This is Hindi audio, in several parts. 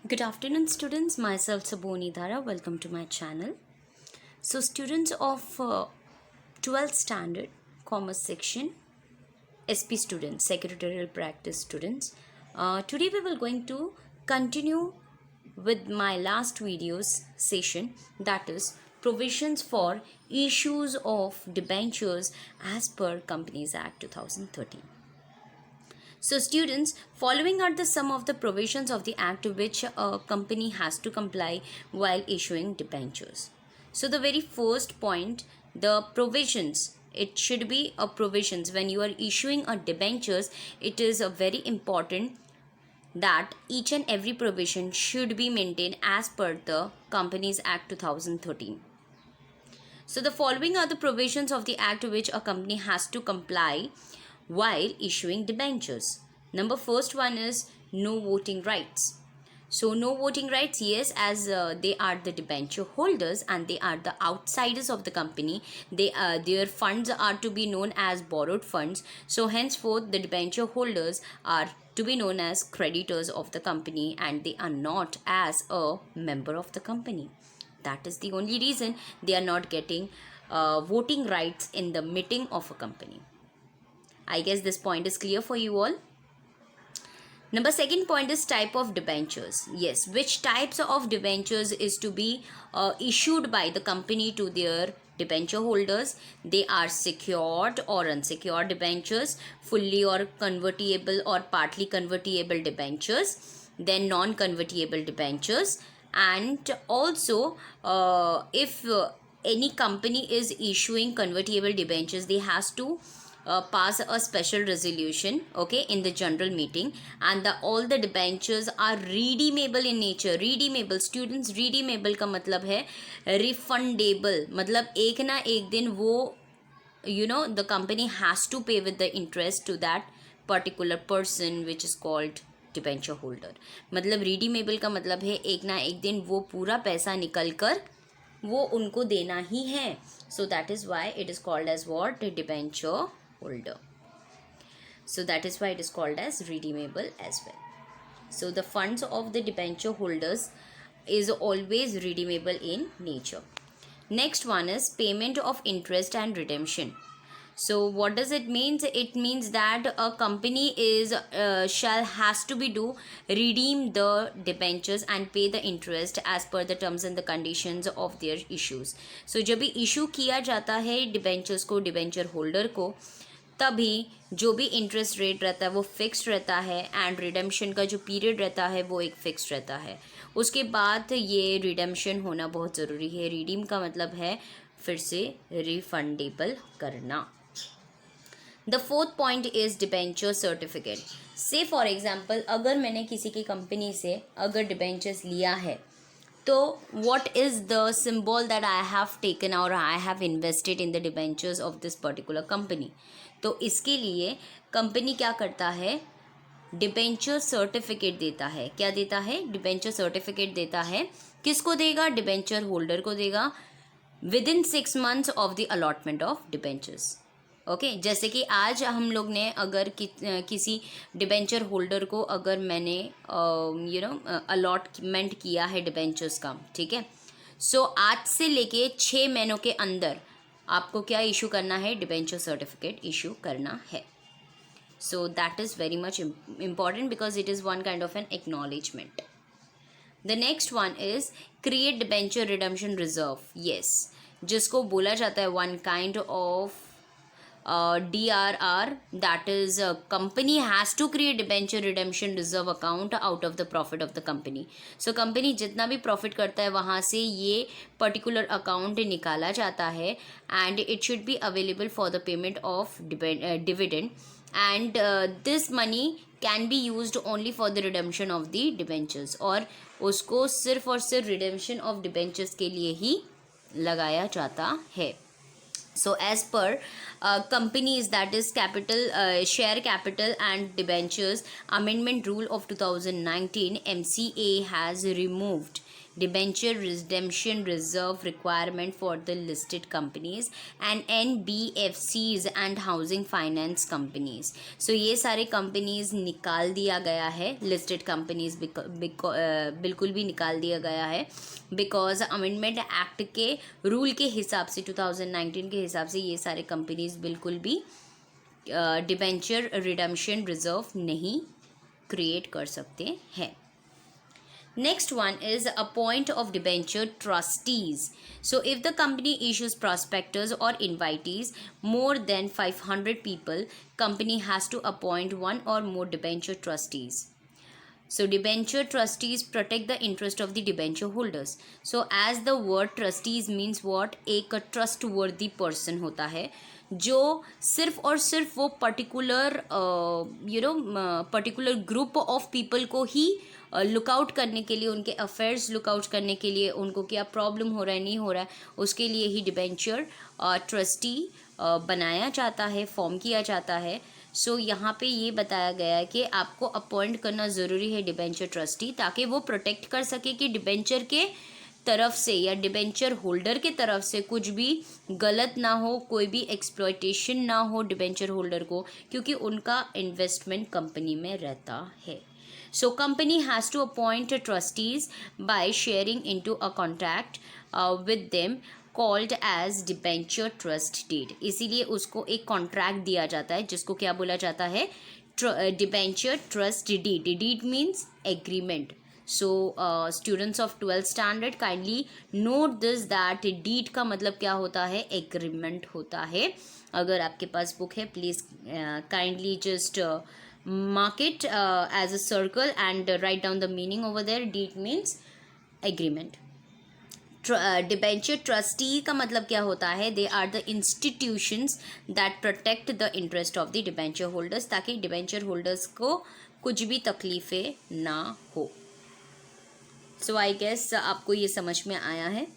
Good afternoon, students. Myself Saboni Dhara. Welcome to my channel. So, students of 12th standard commerce section, SP students, secretarial practice students. Today we will going to continue with my last video's session, that is provisions for issues of debentures as per Companies Act 2013. So, students, following are the some of the provisions of the act to which a company has to comply while issuing debentures. So, the very first point, the provisions. It should be a provisions when you are issuing a debentures. It is a very important that each and every provision should be maintained as per the Companies Act 2013. So the following are the provisions of the act to which a company has to comply while issuing debentures. Number first one is no voting rights. So no voting rights, yes, as they are the debenture holders and they are the outsiders of the company. Their funds are to be known as borrowed funds. So henceforth the debenture holders are to be known as creditors of the company and they are not as a member of the company. That is the only reason they are not getting voting rights in the meeting of a company. I guess this point is clear for you all. Number second point is type of debentures. Yes, which types of debentures is to be issued by the company to their debenture holders. They are secured or unsecured debentures, fully or convertible or partly convertible debentures, then non-convertible debentures, and also if any company is issuing convertible debentures, they has to pass a special resolution, okay, in the general meeting, and all the debentures are redeemable in nature. Redeemable, students, redeemable का मतलब है refundable, मतलब एक ना एक दिन वो the company has to pay with the interest to that particular person which is called debenture holder. मतलब रिडीमेबल का मतलब है एक ना एक दिन वो पूरा पैसा निकल कर वो उनको देना ही है. So that is why it is called as what debenture holder. So that is why it is called as redeemable as well. So the funds of the debenture holders is always redeemable in nature. Next one is payment of interest and redemption. So what does it means? It means that a company is has to be do redeem the debentures and pay the interest as per the terms and the conditions of their issues. So जब भी issue किया जाता है debentures को debenture holder को, तभी जो भी इंटरेस्ट रेट रहता है वो फिक्स्ड रहता है एंड रिडेम्पशन का जो पीरियड रहता है वो एक फिक्स्ड रहता है. उसके बाद ये रिडेम्पशन होना बहुत ज़रूरी है. रिडीम का मतलब है फिर से रिफंडेबल करना. The fourth point is debenture certificate. से फॉर एग्जांपल अगर मैंने किसी की कंपनी से अगर डिबेंचर्स लिया है तो what is the symbol that I have taken or I have invested in the debentures of this particular company. तो इसके लिए कंपनी क्या करता है, डिबेंचर सर्टिफिकेट देता है. क्या देता है? डिबेंचर सर्टिफिकेट देता है. किसको देगा? डिबेंचर होल्डर को देगा with in 6 months of the allotment of debentures. Okay जैसे कि आज हम लोग ने अगर किसी डिबेंचर होल्डर को अगर मैंने अलॉटमेंट किया है डिबेंचर्स का, ठीक है. सो आज से लेके 6 महीनों के अंदर आपको क्या इशू करना है? डिबेंचर सर्टिफिकेट इशू करना है. So that is very much important because it is one kind of N acknowledgement. The next one is create debenture redemption reserve. Yes, जिसको बोला जाता है one kind of DRR, that is company has to create debenture redemption reserve account out of the profit of the company. So company जितना भी profit करता है वहाँ से ये particular account निकाला जाता है and it should be available for the payment of dividend and this money can be used only for the redemption of the debentures. और उसको सिर्फ और सिर्फ redemption of debentures के लिए ही लगाया जाता है. So as per companies, that is capital share capital and debentures amendment rule of 2019, MCA has removed debenture redemption reserve requirement for the listed companies and NBFCs and housing finance companies. So ये सारे companies निकाल दिया गया है, listed companies बिल्कुल भी निकाल दिया गया है, बिकॉज अमेंडमेंट एक्ट के रूल के हिसाब से 2019 के हिसाब से ये सारे companies बिल्कुल भी डिबेंचर रिडम्पशन रिजर्व नहीं क्रिएट कर सकते हैं. Next one is appoint of debenture trustees. So if the company issues prospectus or invitees more than 500 people, company has to appoint one or more debenture trustees. So debenture trustees protect the interest of the debenture holders. So as the word trustees means what, एक trustworthy person होता है जो सिर्फ और सिर्फ वो particular particular group of people को ही लुकआउट करने के लिए, उनके अफेयर्स लुकआउट करने के लिए, उनको क्या प्रॉब्लम हो रहा है नहीं हो रहा है उसके लिए ही डिबेंचर ट्रस्टी बनाया जाता है, फॉर्म किया जाता है. सो यहाँ पे ये बताया गया है कि आपको अपॉइंट करना ज़रूरी है डिबेंचर ट्रस्टी, ताकि वो प्रोटेक्ट कर सके कि डिबेंचर के तरफ से या डिबेंचर होल्डर के तरफ से कुछ भी गलत ना हो, कोई भी एक्सप्लॉयटेशन ना हो डिबेंचर होल्डर को, क्योंकि उनका इन्वेस्टमेंट कंपनी में रहता है. So company has to appoint trustees by sharing into a contract with them called as debenture trust deed. इसीलिए उसको एक कॉन्ट्रैक्ट दिया जाता है जिसको क्या बोला जाता है, debenture trust deed. Deed means agreement. So students of 12th standard kindly note this that deed का मतलब क्या होता है, agreement होता है. अगर आपके पास बुक है please kindly just mark it as a circle and write down the meaning over there. Deed means agreement. Debenture trustee का मतलब क्या होता है, they are the institutions that protect the interest of the debenture holders, ताकि debenture holders को कुछ भी तकलीफ़ें ना हो. So I guess आपको ये समझ में आया है.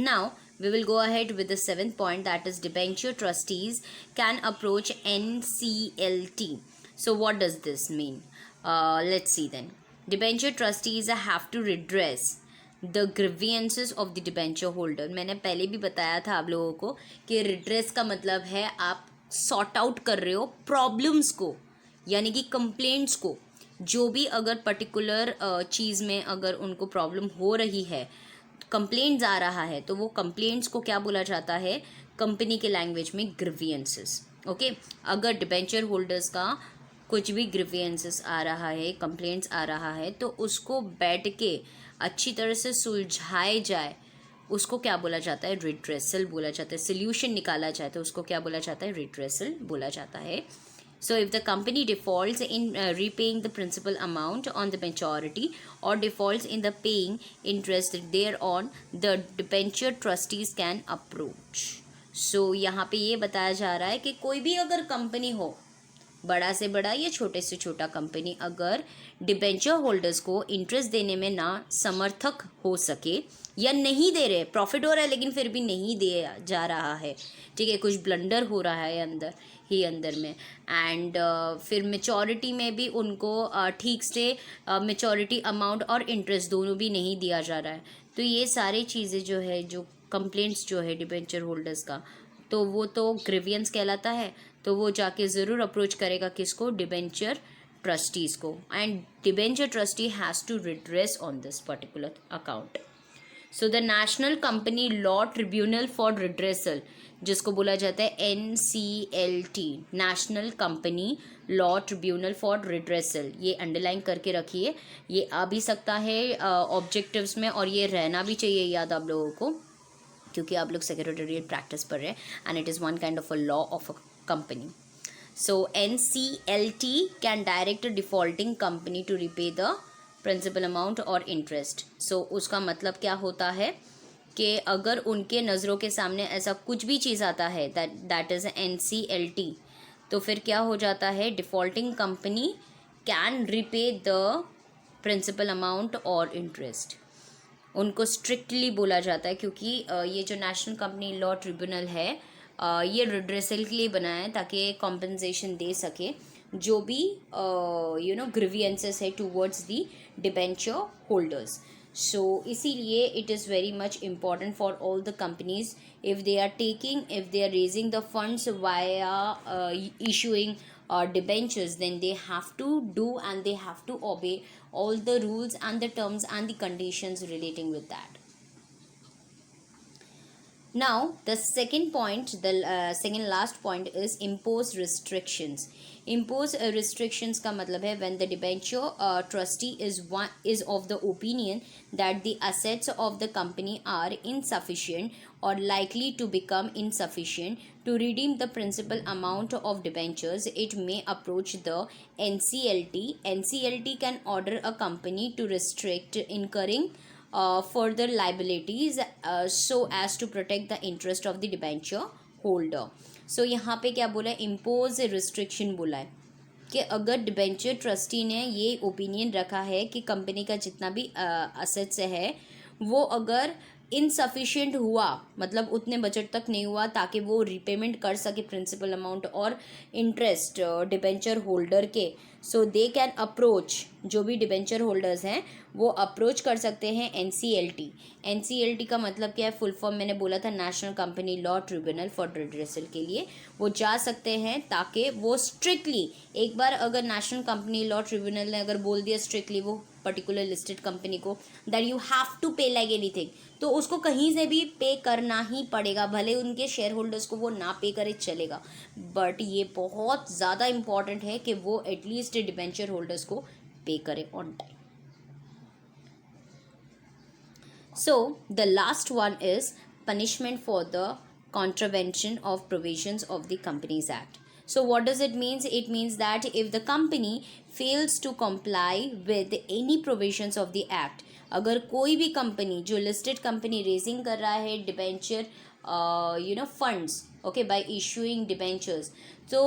Now we will go ahead with the 7th point, that is debenture trustees can approach NCLT. So what does this mean? Let's see then. Debenture trustees have to redress the grievances of the debenture holder. मैंने पहले भी बताया था आप लोगों को कि redress का मतलब है आप sort out कर रहे हो प्रॉब्लम्स को, यानी कि कंप्लेंट्स को. जो भी अगर पर्टिकुलर चीज़ में अगर उनको प्रॉब्लम हो रही है, कंप्लेंट्स आ रहा है, तो वो कंप्लेंट्स को क्या बोला जाता है कंपनी के लैंग्वेज में, ग्रीवियंसेस. ओके, अगर डिबेंचर होल्डर्स का कुछ भी ग्रीवियंसेस आ रहा है, कंप्लेंट्स आ रहा है, तो उसको बैठ के अच्छी तरह से सुलझाए जाए, उसको क्या बोला जाता है, रिड्रेसल बोला जाता है. सोल्यूशन निकाला जाए तो उसको क्या बोला जाता है, रिड्रेसल बोला जाता है. So if the company defaults in repaying the principal amount on the maturity or defaults in the paying interest thereon, the debenture trustees can approach. So यहाँ पे ये बताया जा रहा है कि कोई भी अगर कंपनी हो, बड़ा से बड़ा या छोटे से छोटा कंपनी, अगर डिबेंचर होल्डर्स को इंटरेस्ट देने में ना समर्थक हो सके या नहीं दे रहे, प्रॉफिट हो रहा है लेकिन फिर भी नहीं दिया जा रहा है, ठीक है, कुछ ब्लंडर हो रहा है अंदर में, एंड फिर मेचोरिटी में भी उनको ठीक से मेचोरिटी अमाउंट और इंटरेस्ट दोनों भी नहीं दिया जा रहा है, तो ये सारी चीज़ें जो है, जो कंप्लेंट्स जो है डिबेंचर होल्डर्स का, तो वो तो ग्रीवियंस कहलाता है. तो वो जाके ज़रूर अप्रोच करेगा किसको, डिबेंचर ट्रस्टीज़ को, and debenture trustee has to redress on this particular account. So the national company law tribunal for redressal, जिसको बोला जाता है NCLT, national company law tribunal for redressal. ये अंडरलाइन करके रखिए, ये आ भी सकता है ऑब्जेक्टिव्स में, और ये रहना भी चाहिए याद आप लोगों को, क्योंकि आप लोग सेक्रेटरियल प्रैक्टिस पढ़ रहे हैं, and it is one kind of a law of a company. So NCLT can direct defaulting company to repay the principal amount और इंटरेस्ट. सो उसका मतलब क्या होता है कि अगर उनके नज़रों के सामने ऐसा कुछ भी चीज़ आता है दैट इज़ NCLT, तो फिर क्या हो जाता है, defaulting company can repay the principal amount और इंटरेस्ट. उनको स्ट्रिक्टली बोला जाता है, क्योंकि ये जो नेशनल कंपनी लॉ ट्रिब्यूनल है, ये रिड्रेसल के लिए बनाया है ताकि कॉम्पनसेशन दे सके जो भी ग्रीवियंसेस है टूवर्ड्स दी डिबेंचर होल्डर्स. सो इसीलिए it is very much important for all the companies, if they are taking, if they are raising the funds via issuing debentures, then they have to do and they have to obey all the rules and the terms and the conditions relating with that. Now, the second point, the second last point is impose restrictions. Impose restrictions का मतलब है when the debenture trustee is of the opinion that the assets of the company are insufficient or likely to become insufficient to redeem the principal amount of debentures, it may approach the NCLT. NCLT can order a company to restrict incurring further liabilities so as to protect the interest of the debenture holder. So यहाँ पे क्या बोला है, इम्पोज रिस्ट्रिक्शन बोला है कि अगर डिबेंचर ट्रस्टी ने ये ओपिनियन रखा है कि कंपनी का जितना भी असेट्स है वो अगर इनसफिशिएंट हुआ, मतलब उतने बजट तक नहीं हुआ ताकि वो रिपेमेंट कर सके प्रिंसिपल अमाउंट और इंटरेस्ट डिबेंचर होल्डर के, सो दे कैन अप्रोच, जो भी डिबेंचर होल्डर्स हैं वो अप्रोच कर सकते हैं एनसीएलटी. एनसीएलटी का मतलब क्या है, फुल फॉर्म मैंने बोला था national company law tribunal for redressal के लिए वो जा सकते हैं ताकि वो स्ट्रिक्टली, एक बार अगर नेशनल कंपनी लॉ ट्रिब्यूनल ने अगर बोल दिया स्ट्रिक्टली वो पर्टिकुलर लिस्टेड कंपनी को दैट यू हैव टू पे लाइक एनीथिंग, तो उसको कहीं से भी पे करना ही पड़ेगा, भले उनके शेयर होल्डर्स को वो ना पे करे चलेगा, बट ये बहुत ज़्यादा इम्पॉर्टेंट है कि वो एटलीस्ट डिबेंचर होल्डर्स को पे करे on time. So the last one is punishment for the contravention of provisions of the Companies Act. So what does it means? It means that if the company fails to comply with any provisions of the act, अगर कोई भी कंपनी जो लिस्टेड कंपनी रेजिंग कर रहा है debenture funds okay by issuing debentures, तो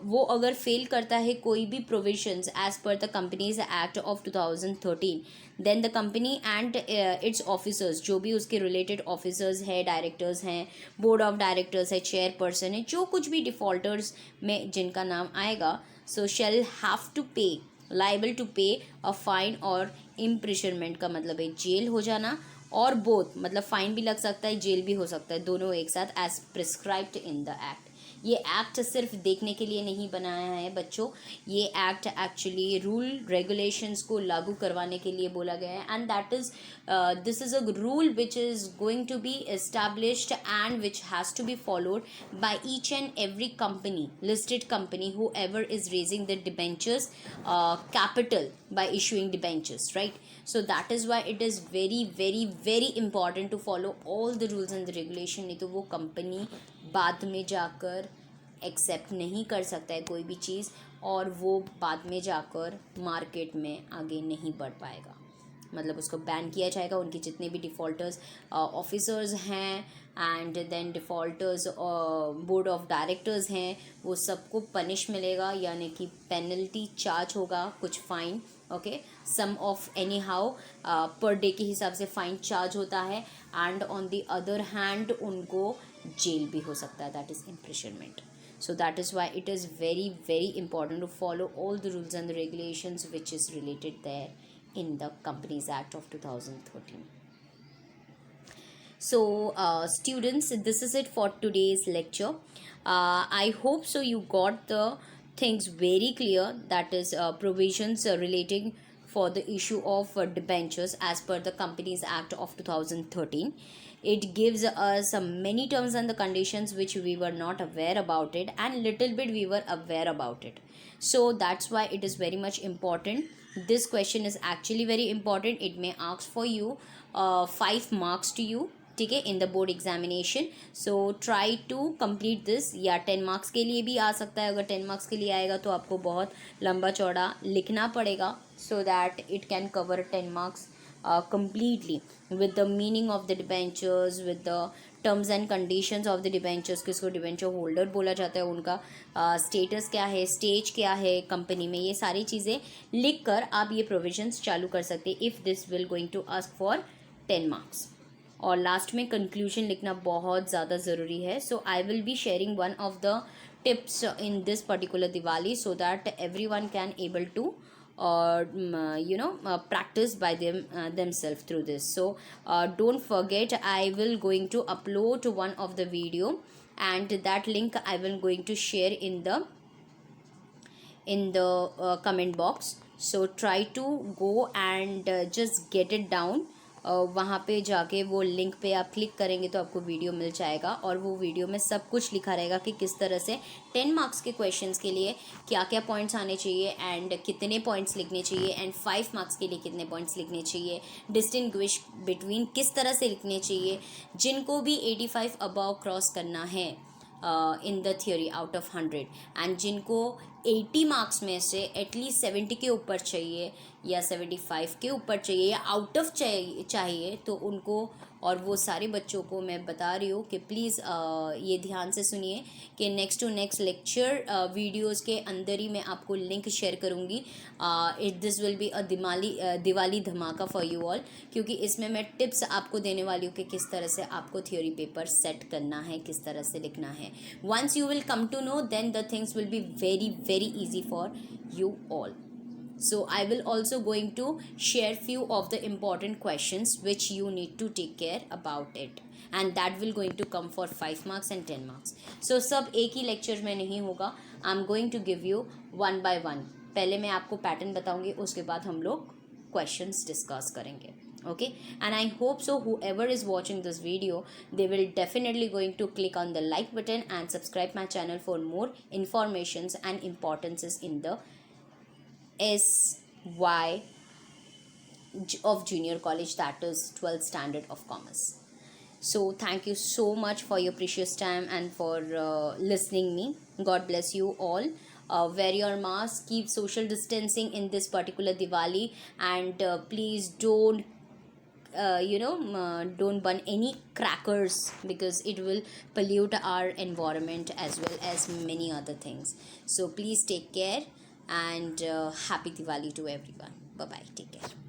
वो अगर फेल करता है कोई भी provisions as per the companies act of 2013, then the company and its officers, जो भी उसके रिलेटेड ऑफिसर्स है, डायरेक्टर्स हैं, बोर्ड ऑफ डायरेक्टर्स है, चेयरपर्सन है, जो कुछ भी डिफ़ॉल्टर्स में जिनका नाम आएगा, so shall have to pay, liable to pay a fine और इम्प्रिजनमेंट का मतलब है जेल हो जाना, और बोथ मतलब फाइन भी लग सकता है, जेल भी हो सकता है, दोनों एक साथ as prescribed in the act. ये एक्ट सिर्फ देखने के लिए नहीं बनाया है बच्चों, ये एक्ट एक्चुअली रूल रेगुलेशंस को लागू करवाने के लिए बोला गया है, and that is this is a rule which is going to be established and which has to be followed by each and every company, listed company, whoever is raising the debentures capital by issuing debentures, right? So that is why it is very very very important to follow all the rules and the regulation. नहीं तो वो कंपनी बाद में जाकर एक्सेप्ट नहीं कर सकता है कोई भी चीज़, और वो बाद में जाकर मार्केट में आगे नहीं बढ़ पाएगा, मतलब उसको बैन किया जाएगा. उनके जितने भी डिफ़ॉल्टर्स ऑफिसर्स हैं and then defaulters board of directors हैं, वो सबको पनिश मिलेगा, यानी कि पेनल्टी चार्ज होगा, कुछ fine, okay, some of anyhow per day के हिसाब से फ़ाइन चार्ज होता है, and on the other hand उनको जेल भी हो सकता है, that is imprisonment. So that is why it is very very important to follow all the rules and the regulations which is related there in the Companies Act of 2013. So students, this is it for today's lecture. I hope so you got the things very clear, that is provisions relating for the issue of debentures as per the Companies Act of 2013. It gives us many terms and the conditions which we were not aware about it, and little bit we were aware about it, so that's why it is very much important. This question is actually very important. It may ask for you 5 marks to you, ठीक है, in the board examination. So try to complete this, या 10 मार्क्स के लिए भी आ सकता है. अगर 10 मार्क्स के लिए आएगा तो आपको बहुत लंबा चौड़ा लिखना पड़ेगा, so that it can cover 10 marks completely with the meaning of the debentures, with the terms and conditions of the debentures, किसको डिबेंचर होल्डर बोला जाता है, उनका स्टेटस क्या है, स्टेज क्या है कंपनी में, ये सारी चीज़ें लिख कर आप ये प्रोविजंस चालू कर सकते हैं if this will going to ask for 10 marks. और लास्ट में कंक्लूजन लिखना बहुत ज़्यादा ज़रूरी है. So I will be sharing one of the tips in this particular Diwali so that everyone can able to or practice by themselves through this. So don't forget, I will going to upload one of the video, and that link I will going to share in the comment box. So try to go and just get it down. वहाँ पे जाके वो लिंक पे आप क्लिक करेंगे तो आपको वीडियो मिल जाएगा, और वो वीडियो में सब कुछ लिखा रहेगा कि किस तरह से 10 मार्क्स के क्वेश्चंस के लिए क्या क्या पॉइंट्स आने चाहिए, एंड कितने पॉइंट्स लिखने चाहिए, एंड 5 मार्क्स के लिए कितने पॉइंट्स लिखने चाहिए, डिस्टिंग्विश बिटवीन किस तरह से लिखने चाहिए, जिनको भी 85 अबव क्रॉस करना है in the theory out of 100, and जिनको 80 मार्क्स में से एटलीस्ट 70 के ऊपर चाहिए या 75 के ऊपर चाहिए या आउट ऑफ चाहिए, तो उनको, और वो सारे बच्चों को मैं बता रही हूँ कि प्लीज़ ये ध्यान से सुनिए कि next to next lecture videos के अंदर ही मैं आपको लिंक शेयर करूँगी. This will be a Diwali धमाका फॉर यू ऑल, क्योंकि इसमें मैं टिप्स आपको देने वाली हूँ कि किस तरह से आपको थियोरी पेपर सेट करना है, किस तरह से लिखना है. Once you will come to know, then the things will be very very easy for you all. So I will also going to share few of the important questions which you need to take care about it, and that will going to come for 5 marks and 10 marks. So सब एक ही lecture में नहीं होगा. I'm going to give you one by one. पहले मैं आपको pattern बताऊंगी, उसके बाद हम लोग questions discuss करेंगे. Okay, and I hope so whoever is watching this video, they will definitely going to click on the like button and subscribe my channel for more informations and importances in the SY of junior college, that is 12th standard of commerce. So thank you so much for your precious time and for listening me. God bless you all. Wear your mask, keep social distancing in this particular Diwali, and please don't burn any crackers, because it will pollute our environment as well as many other things. So please take care, and happy Diwali to everyone. Bye bye, take care.